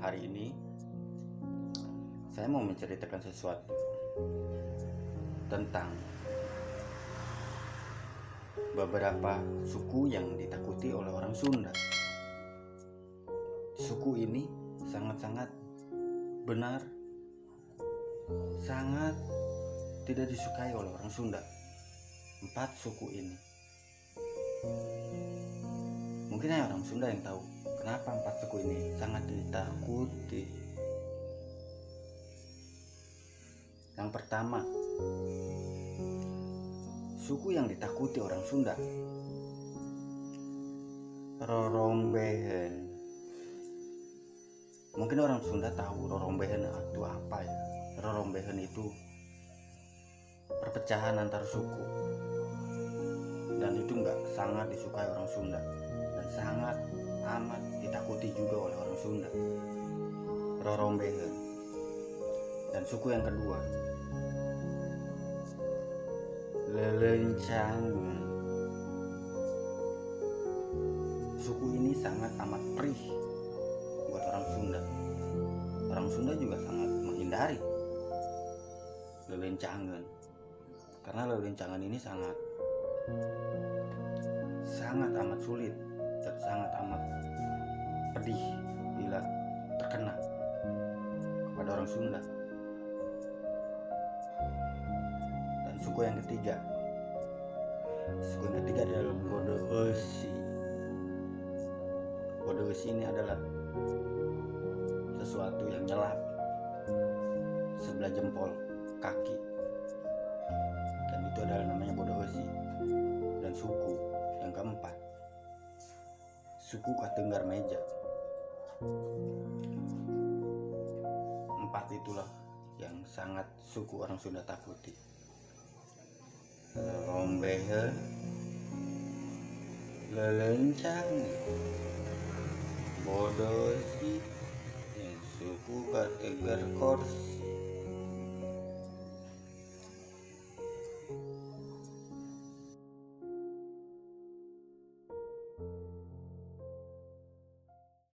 hari ini saya mau menceritakan sesuatu tentang beberapa suku yang ditakuti oleh orang Sunda. Suku ini sangat-sangat benar, sangat tidak disukai oleh orang Sunda. 4 suku ini. Mungkin hanya orang Sunda yang tahu kenapa 4 suku ini sangat ditakuti. Yang pertama, suku yang ditakuti orang Sunda, Rorombehen. Mungkin orang Sunda tahu Rorombehen itu apa ya. Rorombehen itu perpecahan antar suku, dan itu sangat disukai orang Sunda dan sangat amat ditakuti juga oleh orang Sunda. Rorombehen. Dan suku yang kedua, Lelencangan. Suku ini sangat amat perih buat orang Sunda. Orang Sunda juga sangat menghindari Lelencangan, karena Lelencangan ini sangat amat sulit dan sangat amat pedih bila terkena kepada orang Sunda. Dan suku yang ketiga adalah Bodeusi. Bodeusi ini adalah sesuatu yang nyelap sebelah jempol kaki, dan itu adalah namanya Bodeusi. Dan suku yang keempat, suku Katenggarmeja. 4 itulah yang sangat suku orang Sunda takuti. Rorombehen, Lelencangan, Bodeusi, dan suku Katenggarkorsi.